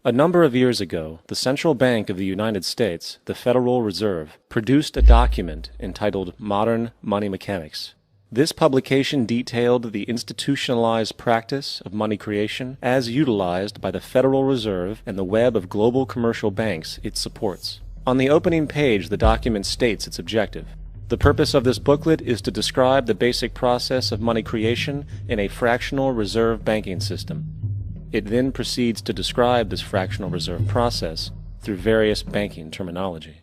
A number of years ago, the Central Bank of the United States, the Federal Reserve, produced a document entitled Modern Money Mechanics. This publication detailed the institutionalized practice of money creation as utilized by the Federal Reserve and the web of global commercial banks it supports. On the opening page, the document states its objective. The purpose of this booklet is to describe the basic process of money creation in a fractional reserve banking system. It then proceeds to describe this fractional reserve process through various banking terminology,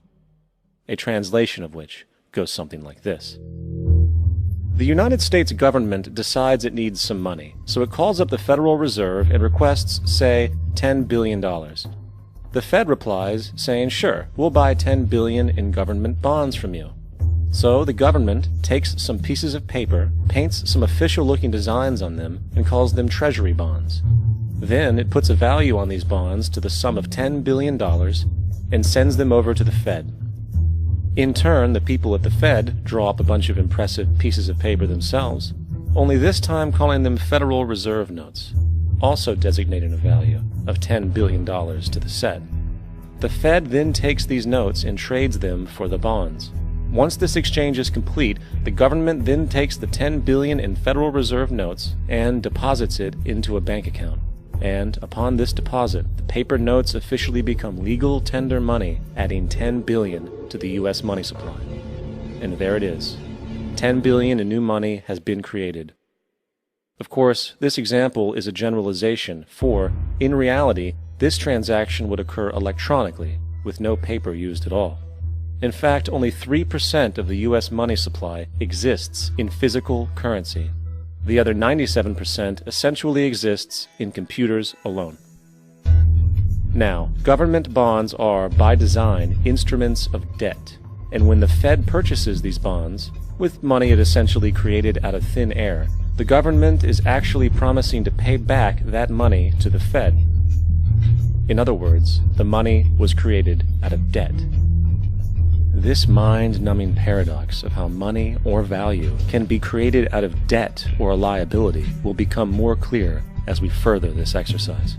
a translation of which goes something like this. The United States government decides it needs some money, so it calls up the Federal Reserve and requests, say, $10 billion. The Fed replies, saying, sure, we'll buy $10 billion in government bonds from you. So the government takes some pieces of paper, paints some official-looking designs on them, and calls them Treasury bonds. Then it puts a value on these bonds to the sum of $10 billion and sends them over to the Fed. In turn, the people at the Fed draw up a bunch of impressive pieces of paper themselves, only this time calling them Federal Reserve notes, also designating a value of $10 billion to the Fed. The Fed then takes these notes and trades them for the bonds. Once this exchange is complete, the government then takes the $10 billion in Federal Reserve notes and deposits it into a bank account. And upon this deposit, the paper notes officially become legal tender money, adding $10 billion to the U.S. money supply. And there it is. $10 billion in new money has been created. Of course, this example is a generalization, for, in reality, this transaction would occur electronically, with no paper used at all. In fact, only 3% of the U.S. money supply exists in physical currency. The other 97% essentially exists in computers alone. Now, government bonds are, by design, instruments of debt, and when the Fed purchases these bonds, with money it essentially created out of thin air, the government is actually promising to pay back that money to the Fed. In other words, the money was created out of debt. This mind-numbing paradox of how money or value can be created out of debt or a liability will become more clear as we further this exercise.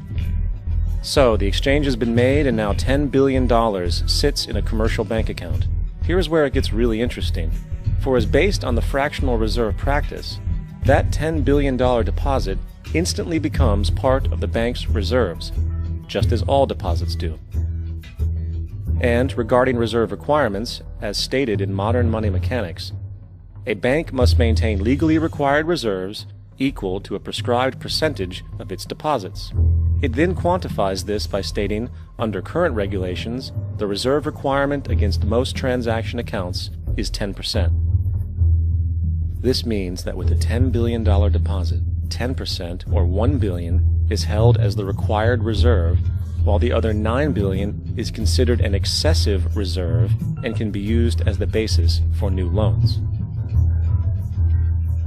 So, the exchange has been made and now $10 billion sits in a commercial bank account. Here's where it gets really interesting. For as based on the fractional reserve practice, that $10 billion deposit instantly becomes part of the bank's reserves, just as all deposits do. And regarding reserve requirements, as stated in modern money mechanics, a bank must maintain legally required reserves equal to a prescribed percentage of its deposits. It then quantifies this by stating, under current regulations, the reserve requirement against most transaction accounts is 10%. This means that with a $10 billion deposit, 10%, or $1 billion, is held as the required reserve, while the other $9 billion is considered an excessive reserve and can be used as the basis for new loans.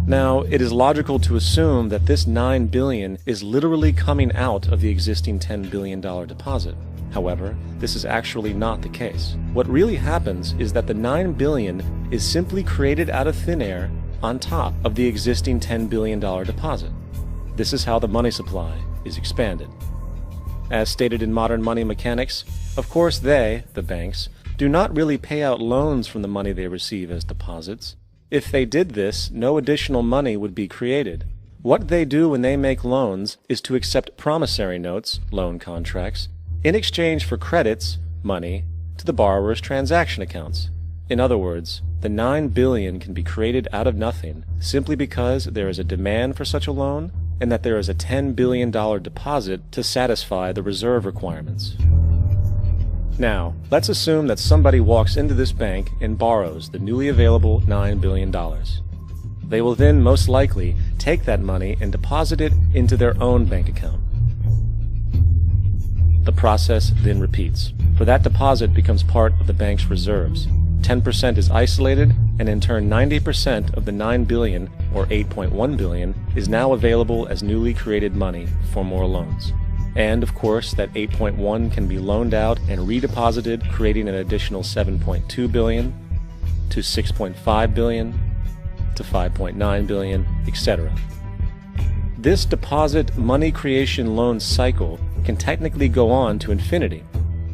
Now, it is logical to assume that this $9 billion is literally coming out of the existing $10 billion deposit. However, this is actually not the case. What really happens is that the $9 billion is simply created out of thin air on top of the existing $10 billion deposit. This is how the money supply is expanded. As stated in modern money mechanics, of course they, the banks, do not really pay out loans from the money they receive as deposits. If they did this, no additional money would be created. What they do when they make loans is to accept promissory notes, loan contracts, in exchange for credits, money, to the borrower's transaction accounts. In other words, the $9 billion can be created out of nothing simply because there is a demand for such a loan and that there is a $10 billion deposit to satisfy the reserve requirements. Now, let's assume that somebody walks into this bank and borrows the newly available $9 billion. They will then most likely take that money and deposit it into their own bank account. The process then repeats, for that deposit becomes part of the bank's reserves. 10% is isolated, and in turn 90% of the $9 billion, or $8.1 billion, is now available as newly created money for more loans. And, of course, that 8.1 can be loaned out and redeposited, creating an additional 7.2 billion, to 6.5 billion, to 5.9 billion, etc. This deposit money creation loan cycle can technically go on to infinity.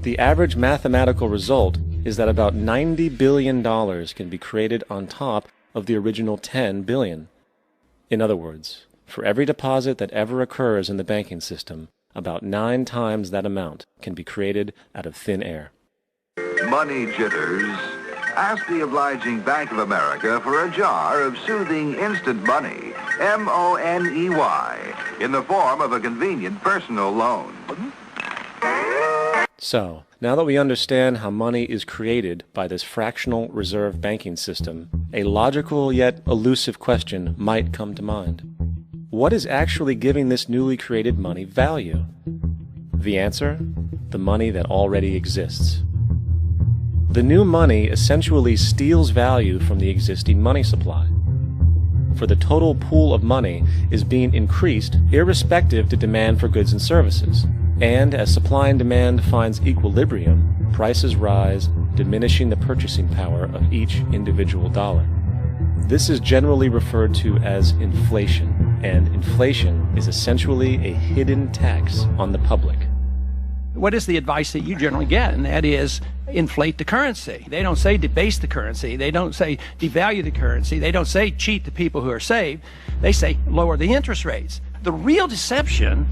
The average mathematical result is that about $90 billion can be created on top of the original $10 billion. In other words, for every deposit that ever occurs in the banking system, about 9 times that amount can be created out of thin air. Money jitters? Ask the obliging Bank of America for a jar of soothing instant money, M-O-N-E-Y, in the form of a convenient personal loan. So, now that we understand how money is created by this fractional reserve banking system, a logical yet elusive question might come to mind. What is actually giving this newly created money value? The answer? The money that already exists. The new money essentially steals value from the existing money supply. For the total pool of money is being increased irrespective to demand for goods and services. And as supply and demand finds equilibrium, prices rise, diminishing the purchasing power of each individual dollar. This is generally referred to as inflation, and inflation is essentially a hidden tax on the public. What is the advice that you generally get? And that is inflate the currency. They don't say debase the currency. They don't say devalue the currency. They don't say cheat the people who are saved. They say lower the interest rates. The real deception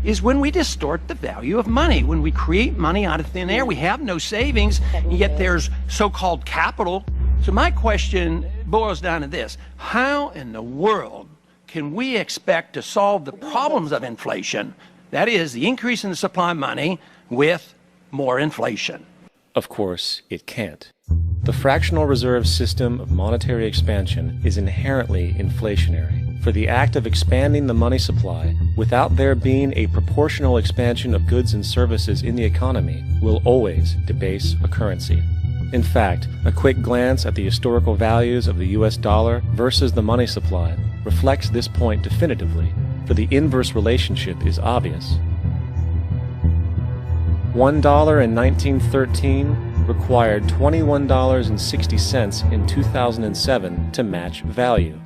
is when we distort the value of money. When we create money out of thin air, we have no savings, yet there's so-called capital. So my question boils down to this: how in the world can we expect to solve the problems of inflation, that is, the increase in the supply of money, with more inflation? Of course, it can't. The fractional reserve system of monetary expansion is inherently inflationary. For the act of expanding the money supply, without there being a proportional expansion of goods and services in the economy, will always debase a currency. In fact, a quick glance at the historical values of the US dollar versus the money supply reflects this point definitively, for the inverse relationship is obvious. $1 in 1913 required $21.60 in 2007 to match value.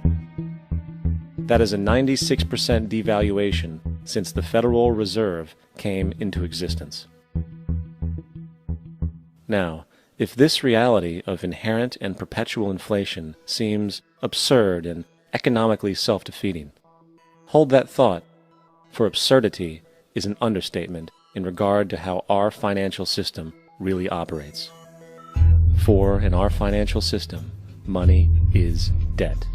That is a 96% devaluation since the Federal Reserve came into existence. Now, if this reality of inherent and perpetual inflation seems absurd and economically self-defeating, hold that thought, for absurdity is an understatement in regard to how our financial system really operates. For in our financial system, money is debt.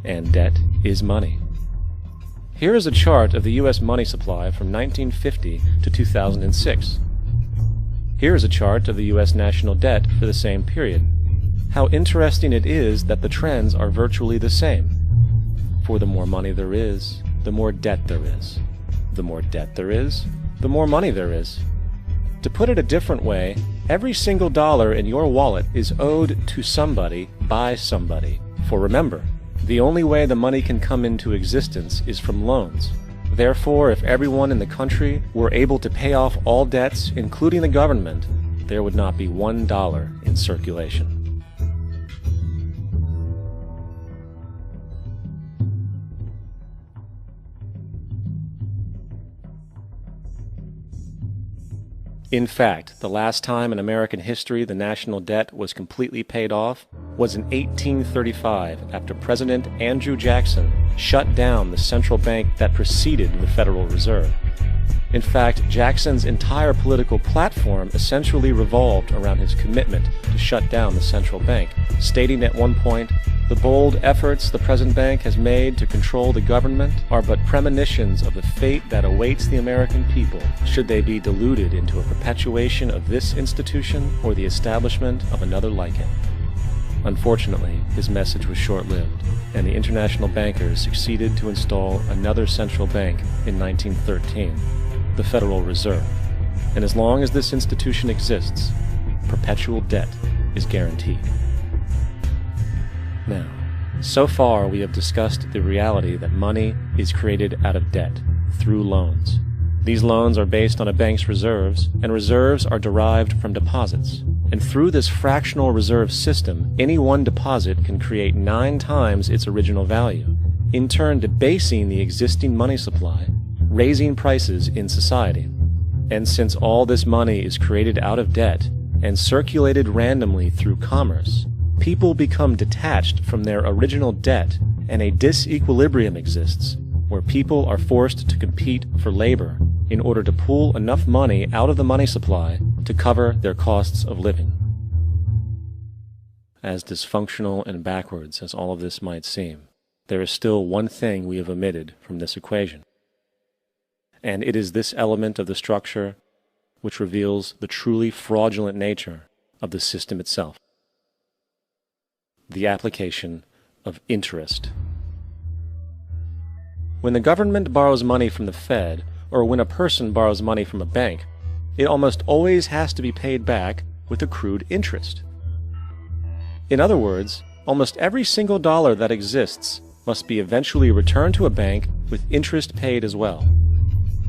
And debt is money. Here is a chart of the U.S. money supply from 1950 to 2006. Here is a chart of the U.S. national debt for the same period. How interesting it is that the trends are virtually the same. For the more money there is, the more debt there is. The more debt there is, the more money there is. To put it a different way, every single dollar in your wallet is owed to somebody by somebody. For remember, the only way the money can come into existence is from loans. Therefore, if everyone in the country were able to pay off all debts, including the government, there would not be $1 in circulation. In fact, the last time in American history the national debt was completely paid off was in 1835, after President Andrew Jackson shut down the central bank that preceded the Federal Reserve. In fact, Jackson's entire political platform essentially revolved around his commitment to shut down the central bank, stating at one point, "The bold efforts the present bank has made to control the government are but premonitions of the fate that awaits the American people, should they be deluded into a perpetuation of this institution or the establishment of another like it." Unfortunately, his message was short-lived, and the international bankers succeeded to install another central bank in 1913, the Federal Reserve. And as long as this institution exists, perpetual debt is guaranteed. Now, so far we have discussed the reality that money is created out of debt, through loans. These loans are based on a bank's reserves, and reserves are derived from deposits. And through this fractional reserve system, any one deposit can create 9 times its original value, in turn debasing the existing money supply, raising prices in society. And since all this money is created out of debt and circulated randomly through commerce, people become detached from their original debt, and a disequilibrium exists where people are forced to compete for labor in order to pool enough money out of the money supply to cover their costs of living. As dysfunctional and backwards as all of this might seem, there is still one thing we have omitted from this equation. And it is this element of the structure which reveals the truly fraudulent nature of the system itself: the application of interest. When the government borrows money from the Fed, or when a person borrows money from a bank, it almost always has to be paid back with accrued interest. In other words, almost every single dollar that exists must be eventually returned to a bank with interest paid as well.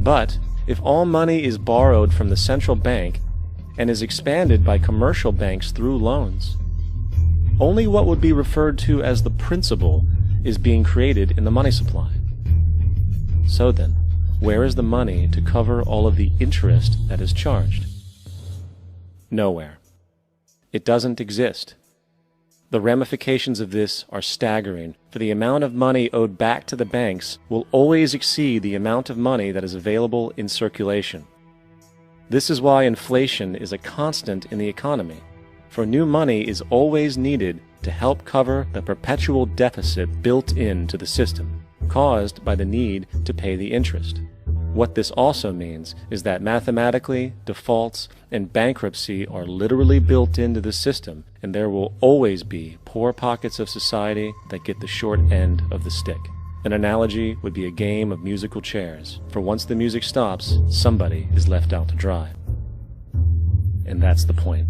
But if all money is borrowed from the central bank and is expanded by commercial banks through loans, only what would be referred to as the principal is being created in the money supply. So then, where is the money to cover all of the interest that is charged? Nowhere. It doesn't exist. The ramifications of this are staggering, for the amount of money owed back to the banks will always exceed the amount of money that is available in circulation. This is why inflation is a constant in the economy, for new money is always needed to help cover the perpetual deficit built into the system, caused by the need to pay the interest. What this also means is that mathematically, defaults and bankruptcy are literally built into the system, and there will always be poor pockets of society that get the short end of the stick. An analogy would be a game of musical chairs, for once the music stops, somebody is left out to dry. And that's the point.